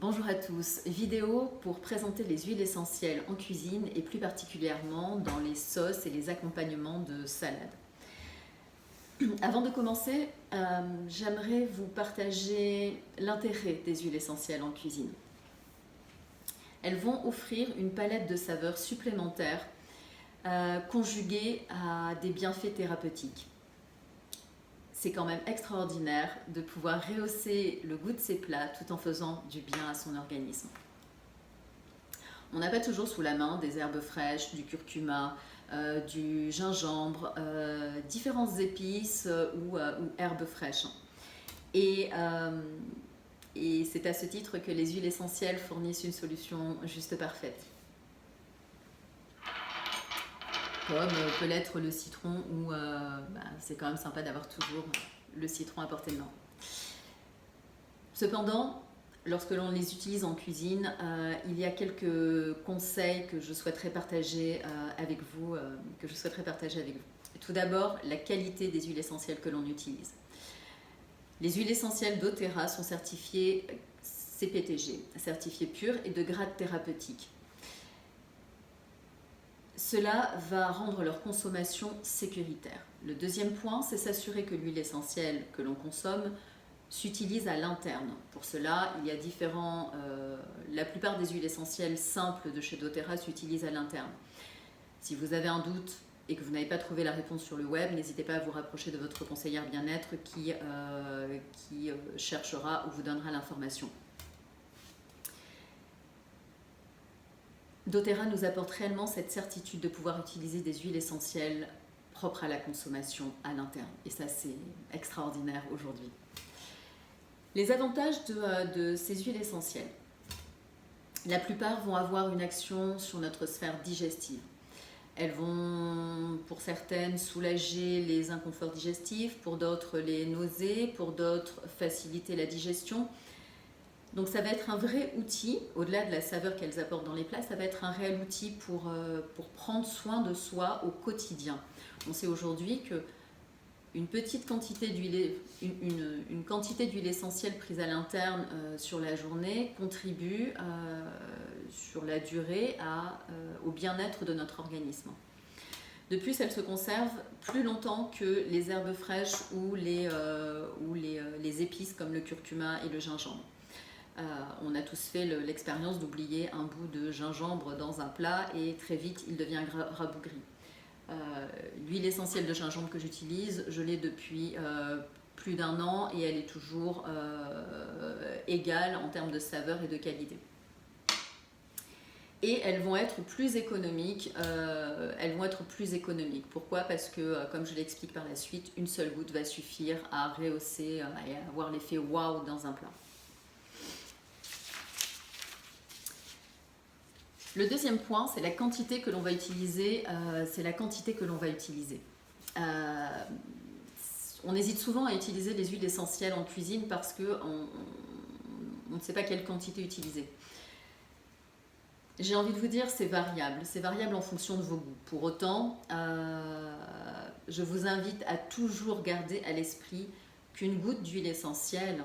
Bonjour à tous, vidéo pour présenter les huiles essentielles en cuisine et plus particulièrement dans les sauces et les accompagnements de salade. Avant de commencer, j'aimerais vous partager l'intérêt des huiles essentielles en cuisine. Elles vont offrir une palette de saveurs supplémentaires conjuguées à des bienfaits thérapeutiques. C'est quand même extraordinaire de pouvoir rehausser le goût de ses plats tout en faisant du bien à son organisme. On n'a pas toujours sous la main des herbes fraîches, du curcuma, du gingembre, différentes épices ou herbes fraîches. Et c'est à ce titre que les huiles essentielles fournissent une solution juste parfaite. Comme peut l'être le citron, où c'est quand même sympa d'avoir toujours le citron à portée de main. Cependant, lorsque l'on les utilise en cuisine, il y a quelques conseils que je souhaiterais partager avec vous. Tout d'abord, la qualité des huiles essentielles que l'on utilise. Les huiles essentielles doTERRA sont certifiées CPTG, certifiées pures et de grade thérapeutique. Cela va rendre leur consommation sécuritaire. Le deuxième point, c'est s'assurer que l'huile essentielle que l'on consomme s'utilise à l'interne. Pour cela, il y a la plupart des huiles essentielles simples de chez doTERRA s'utilisent à l'interne. Si vous avez un doute et que vous n'avez pas trouvé la réponse sur le web, n'hésitez pas à vous rapprocher de votre conseillère bien-être qui cherchera ou vous donnera l'information. doTERRA nous apporte réellement cette certitude de pouvoir utiliser des huiles essentielles propres à la consommation à l'interne. Et ça, c'est extraordinaire aujourd'hui. Les avantages de ces huiles essentielles. La plupart vont avoir une action sur notre sphère digestive. Elles vont, pour certaines, soulager les inconforts digestifs, pour d'autres, les nausées, pour d'autres, faciliter la digestion. Donc ça va être un vrai outil, au-delà de la saveur qu'elles apportent dans les plats, ça va être un réel outil pour prendre soin de soi au quotidien. On sait aujourd'hui qu'une petite quantité d'huile, une quantité d'huile essentielle prise à l'interne sur la journée contribue sur la durée au bien-être de notre organisme. De plus, elles se conservent plus longtemps que les herbes fraîches ou les épices comme le curcuma et le gingembre. On a tous fait l'expérience d'oublier un bout de gingembre dans un plat et très vite il devient rabougri. L'huile essentielle de gingembre que j'utilise, je l'ai depuis plus d'1 an et elle est toujours égale en termes de saveur et de qualité. Et elles vont être plus économiques. Pourquoi? Parce que, comme je l'explique par la suite, une seule goutte va suffire à rehausser et à avoir l'effet waouh dans un plat. Le deuxième point, c'est la quantité que l'on va utiliser. On hésite souvent à utiliser les huiles essentielles en cuisine parce qu'on ne sait pas quelle quantité utiliser. J'ai envie de vous dire, c'est variable en fonction de vos goûts. Pour autant, je vous invite à toujours garder à l'esprit qu'une goutte d'huile essentielle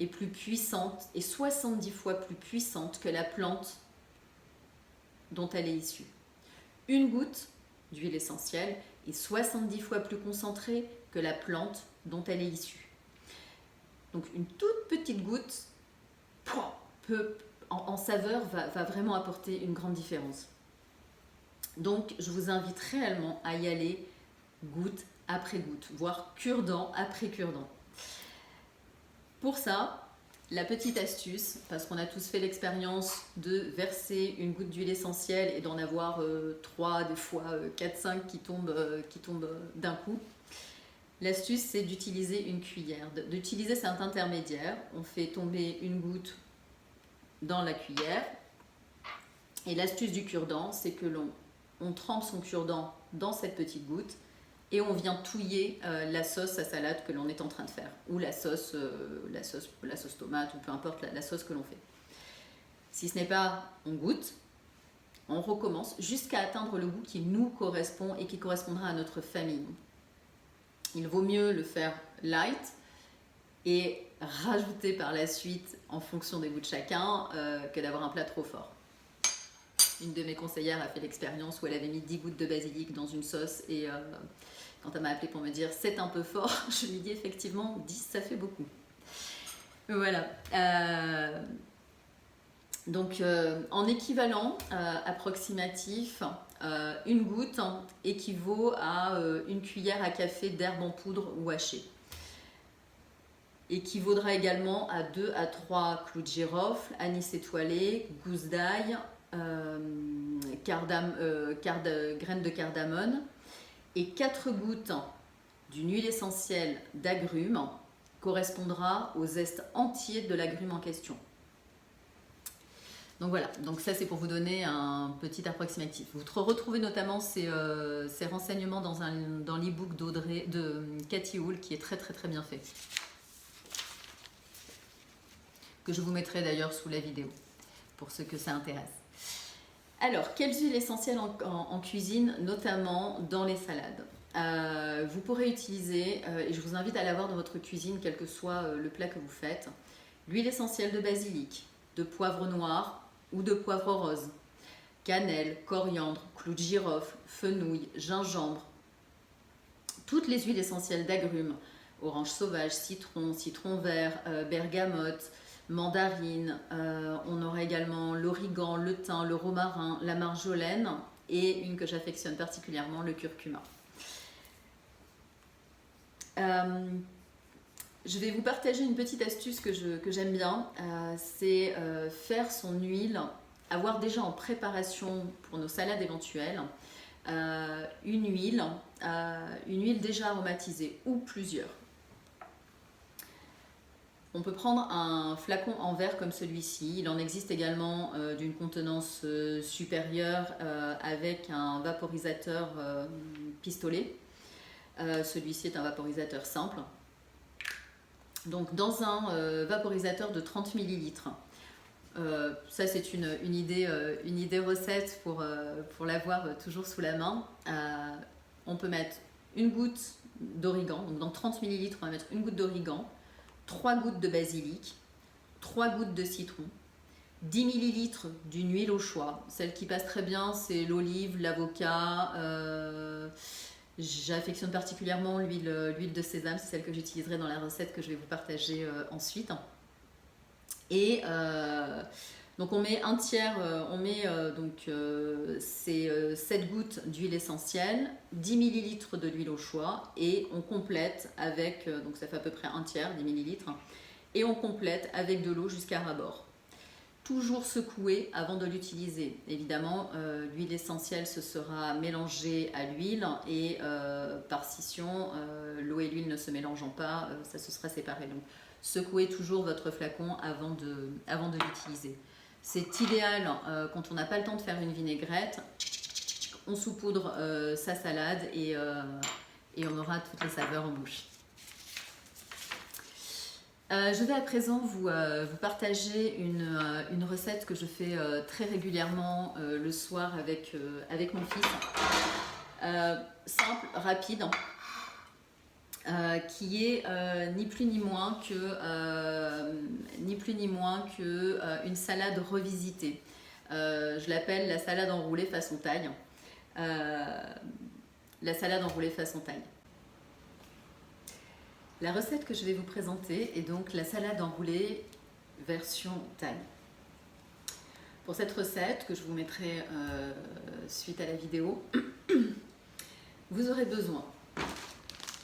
est plus puissante et 70 fois plus puissante que la plante dont elle est issue. Une goutte d'huile essentielle est 70 fois plus concentrée que la plante dont elle est issue. Donc une toute petite goutte en saveur va vraiment apporter une grande différence. Donc je vous invite réellement à y aller goutte après goutte, voire cure-dent après cure-dent. Pour ça, la petite astuce, parce qu'on a tous fait l'expérience de verser une goutte d'huile essentielle et d'en avoir 3, des fois 4, 5 qui tombent d'un coup. L'astuce, c'est d'utiliser une cuillère, d'utiliser cet intermédiaire. On fait tomber une goutte dans la cuillère. Et l'astuce du cure-dent, c'est que l'on trempe son cure-dent dans cette petite goutte et on vient touiller la sauce à salade que l'on est en train de faire, ou la sauce tomate, ou peu importe la sauce que l'on fait. Si ce n'est pas, on goûte, on recommence jusqu'à atteindre le goût qui nous correspond et qui correspondra à notre famille. Il vaut mieux le faire light et rajouter par la suite en fonction des goûts de chacun que d'avoir un plat trop fort. Une de mes conseillères a fait l'expérience où elle avait mis 10 gouttes de basilic dans une sauce et quand elle m'a appelé pour me dire c'est un peu fort, je lui dis effectivement 10 ça fait beaucoup. Voilà. Donc en équivalent approximatif, une goutte équivaut à une cuillère à café d'herbe en poudre ou hachée. Équivaudra également à 2 à 3 clous de girofle, anis étoilé, gousses d'ail, graines de cardamone et 4 gouttes d'une huile essentielle d'agrumes correspondra au zeste entier de l'agrume en question. Donc voilà, donc ça c'est pour vous donner un petit approximatif. Vous retrouvez notamment ces renseignements dans l'e-book de Cathy Hull qui est très bien fait. Que je vous mettrai d'ailleurs sous la vidéo pour ceux que ça intéresse. Alors, quelles huiles essentielles en cuisine, notamment dans les salades vous pourrez utiliser, et je vous invite à l'avoir dans votre cuisine, quel que soit le plat que vous faites, l'huile essentielle de basilic, de poivre noir ou de poivre rose, cannelle, coriandre, clou de girofle, fenouil, gingembre, toutes les huiles essentielles d'agrumes, orange sauvage, citron, citron vert, bergamote, mandarine, on aura également l'origan, le thym, le romarin, la marjolaine et une que j'affectionne particulièrement, le curcuma. Je vais vous partager une petite astuce que j'aime bien, c'est faire son huile, avoir déjà en préparation pour nos salades éventuelles une huile déjà aromatisée ou plusieurs. On peut prendre un flacon en verre comme celui-ci. Il en existe également d'une contenance supérieure avec un vaporisateur pistolet. Celui-ci est un vaporisateur simple. Donc dans un vaporisateur de 30 ml. Ça c'est une idée recette pour l'avoir toujours sous la main. On peut mettre une goutte d'origan. Donc dans 30 ml, on va mettre une goutte d'origan, 3 gouttes de basilic, 3 gouttes de citron, 10 ml d'une huile au choix. Celle qui passe très bien, c'est l'olive, l'avocat. J'affectionne particulièrement l'huile de sésame, c'est celle que j'utiliserai dans la recette que je vais vous partager ensuite. Et donc on met un tiers, c'est 7 gouttes d'huile essentielle, 10 ml de l'huile au choix et on complète avec, donc ça fait à peu près un tiers, 10 ml, et on complète avec de l'eau jusqu'à ras-bord. Toujours secouer avant de l'utiliser. Évidemment, l'huile essentielle se sera mélangée à l'huile et par scission, l'eau et l'huile ne se mélangeant pas, ça se sera séparé. Donc, secouez toujours votre flacon avant de l'utiliser. C'est idéal quand on n'a pas le temps de faire une vinaigrette. On saupoudre sa salade et on aura toutes les saveurs en bouche. Je vais à présent vous partager une recette que je fais très régulièrement le soir avec mon fils. Simple, rapide, qui est ni plus ni moins que une salade revisitée. Je l'appelle la salade enroulée façon thaï. La salade enroulée façon thaï. La recette que je vais vous présenter est donc la salade enroulée version thaï. Pour cette recette, que je vous mettrai suite à la vidéo, vous aurez besoin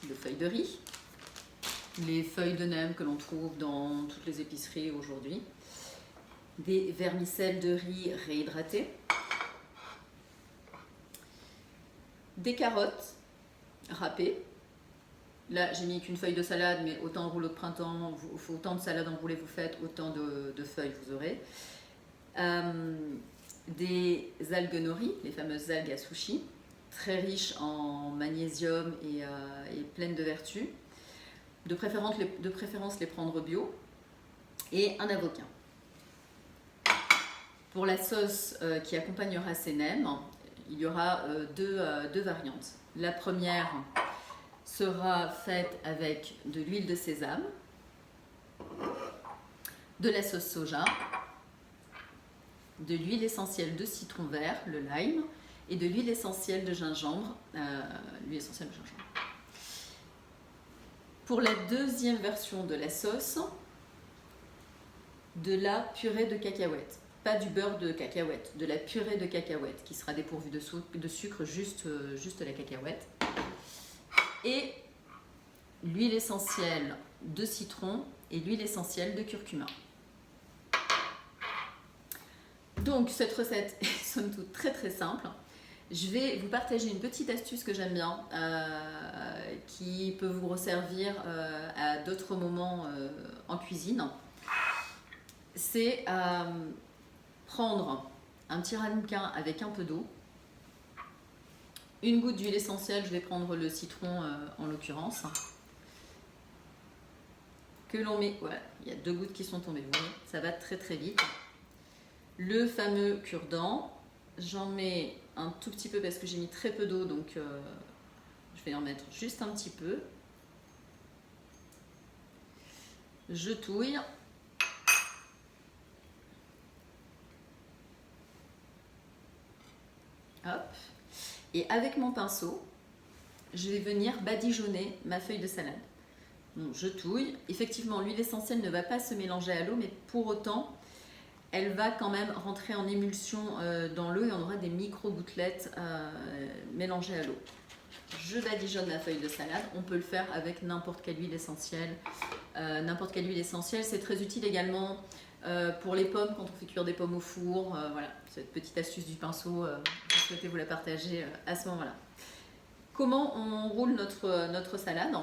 de feuilles de riz, les feuilles de nem que l'on trouve dans toutes les épiceries aujourd'hui, des vermicelles de riz réhydratées, des carottes râpées. Là, j'ai mis qu'une feuille de salade, mais autant de rouleaux de printemps, autant de salade enroulée vous faites, autant de feuilles vous aurez. Des algues nori, les fameuses algues à sushi, très riches en magnésium et pleines de vertus. De préférence, les prendre bio. Et un avocat. Pour la sauce qui accompagnera ces nems, il y aura deux variantes. La première sera faite avec de l'huile de sésame, de la sauce soja, de l'huile essentielle de citron vert, le lime, et de l'huile essentielle de gingembre, Pour la deuxième version de la sauce, de la purée de cacahuètes. Pas du beurre de cacahuète, de la purée de cacahuètes qui sera dépourvue de sucre, juste la cacahuète. Et l'huile essentielle de citron et l'huile essentielle de curcuma. Donc cette recette est somme toute très très simple. Je vais vous partager une petite astuce que j'aime bien, qui peut vous resservir à d'autres moments en cuisine. C'est prendre un petit ramequin avec un peu d'eau, une goutte d'huile essentielle, je vais prendre le citron en l'occurrence, que l'on met, voilà, il y a 2 gouttes qui sont tombées, vous voyez, ça va très très vite. Le fameux cure-dent, j'en mets un tout petit peu parce que j'ai mis très peu d'eau, donc je vais en mettre juste un petit peu. Je touille. Hop. Et avec mon pinceau, je vais venir badigeonner ma feuille de salade. Donc, je touille. Effectivement, l'huile essentielle ne va pas se mélanger à l'eau, mais pour autant, elle va quand même rentrer en émulsion dans l'eau et on aura des micro-gouttelettes mélangées à l'eau. Je badigeonne ma feuille de salade. On peut le faire avec n'importe quelle huile essentielle. C'est très utile également pour les pommes, quand on fait cuire des pommes au four. Voilà, cette petite astuce du pinceau, je souhaitais vous la partager à ce moment-là. Comment on roule notre salade?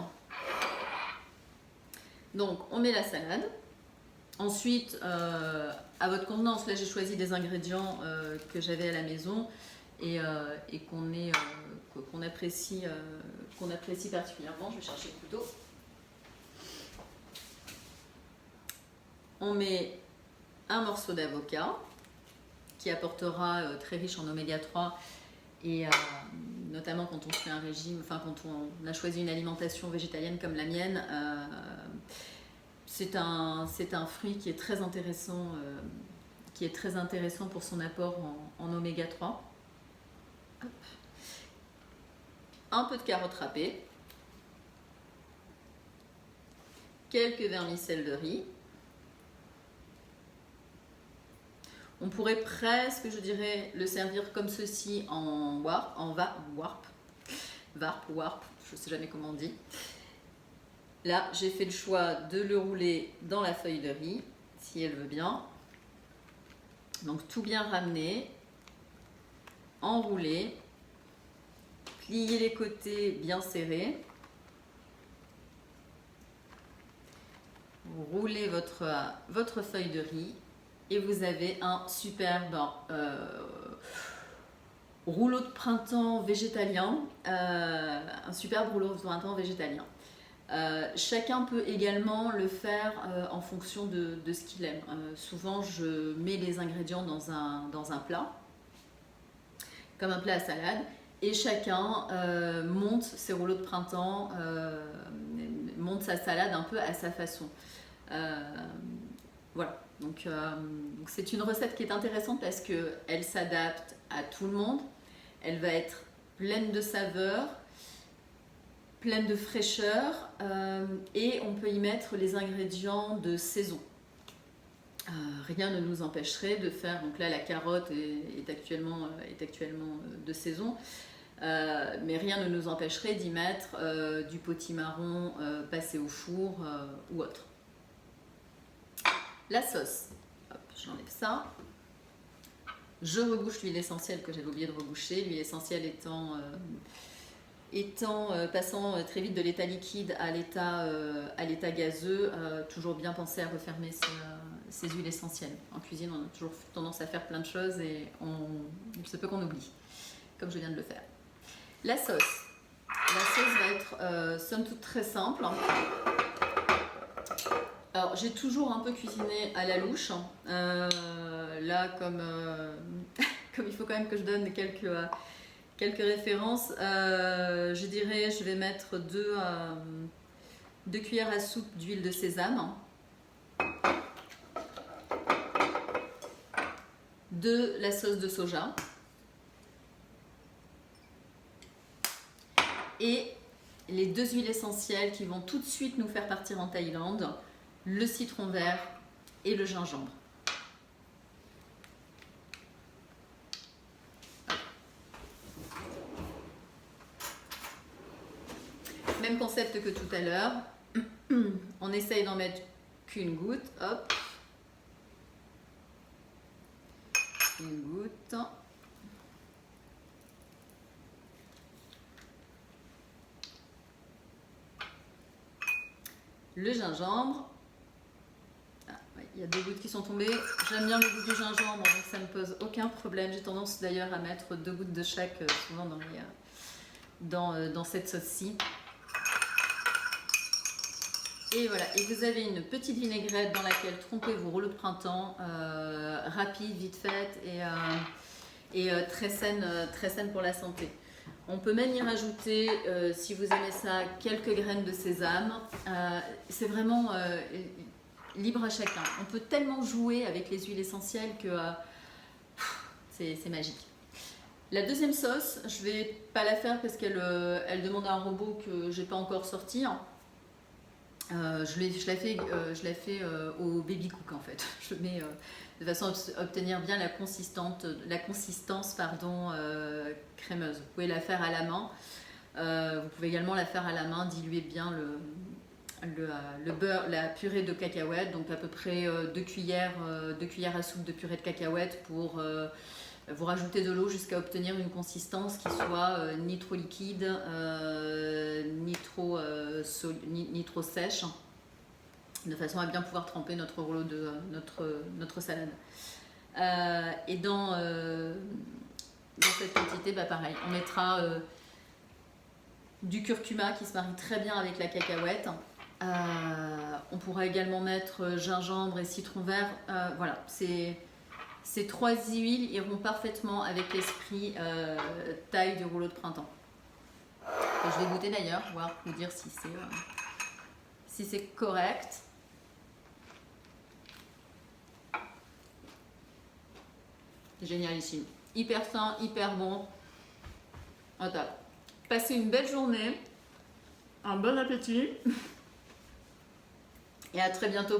Donc, on met la salade. Ensuite, à votre convenance, là j'ai choisi des ingrédients que j'avais à la maison et qu'on apprécie particulièrement. Je vais chercher le couteau. On met un morceau d'avocat qui apportera très riche en oméga 3 et notamment quand on fait un régime, enfin quand on a choisi une alimentation végétalienne comme la mienne. C'est un fruit qui est très intéressant, pour son apport en oméga 3. Hop. Un peu de carottes râpées, quelques vermicelles de riz. On pourrait presque, je dirais, le servir comme ceci en warp, je ne sais jamais comment on dit. Là, j'ai fait le choix de le rouler dans la feuille de riz, si elle veut bien. Donc, tout bien ramener, enrouler, plier les côtés bien serrés. Vous roulez votre feuille de riz et vous avez un superbe rouleau de printemps végétalien. Chacun peut également le faire en fonction de ce qu'il aime. Souvent, je mets les ingrédients dans un plat, comme un plat à salade, et chacun monte ses rouleaux de printemps, monte sa salade un peu à sa façon. Voilà, donc c'est une recette qui est intéressante parce qu'elle s'adapte à tout le monde, elle va être pleine de saveurs, pleine de fraîcheur et on peut y mettre les ingrédients de saison. Rien ne nous empêcherait de faire, donc là la carotte est actuellement de saison, mais rien ne nous empêcherait d'y mettre du potimarron passé au four ou autre. La sauce, hop, j'enlève ça. Je rebouche l'huile essentielle que j'avais oublié de reboucher, l'huile essentielle passant très vite de l'état liquide à l'état gazeux, toujours bien penser à refermer ces huiles essentielles. En cuisine, on a toujours tendance à faire plein de choses et il se peut qu'on oublie, comme je viens de le faire. La sauce va être somme toute très simple. Alors, j'ai toujours un peu cuisiné à la louche. Là, comme il faut quand même que je donne quelques références, je dirais je vais mettre 2 cuillères à soupe d'huile de sésame, de la sauce de soja et les 2 huiles essentielles qui vont tout de suite nous faire partir en Thaïlande, le citron vert et le gingembre. Même concept que tout à l'heure, on essaye d'en mettre qu'une goutte, hop, une goutte. Le gingembre, il y a 2 gouttes qui sont tombées. J'aime bien le goût du gingembre, donc ça ne pose aucun problème. J'ai tendance d'ailleurs à mettre 2 gouttes de chaque souvent dans cette sauce-ci. Et voilà, et vous avez une petite vinaigrette dans laquelle trempez vos rouleaux de printemps, rapide, vite faite et très saine pour la santé. On peut même y rajouter, si vous aimez ça, quelques graines de sésame. C'est vraiment libre à chacun. On peut tellement jouer avec les huiles essentielles que c'est magique. La deuxième sauce, je ne vais pas la faire parce qu'elle demande un robot que je n'ai pas encore sorti. Je la fais au baby cook en fait. Je mets de façon à obtenir bien la consistance crémeuse. Vous pouvez la faire à la main. Vous pouvez également la faire à la main, diluer bien le beurre, la purée de cacahuètes, donc à peu près 2 cuillères à soupe de purée de cacahuètes pour vous rajouter de l'eau jusqu'à obtenir une consistance qui soit ni trop liquide, ni trop sèche, de façon à bien pouvoir tremper notre rouleau de notre salade. Et dans cette quantité, pareil, on mettra du curcuma qui se marie très bien avec la cacahuète. On pourra également mettre gingembre et citron vert. Voilà, ces 3 huiles iront parfaitement avec l'esprit taille du rouleau de printemps. Et je vais goûter d'ailleurs, voir, vous dire si c'est correct. Génialissime. Hyper sain, hyper bon. Attends. Passez une belle journée. Un bon appétit. Et à très bientôt.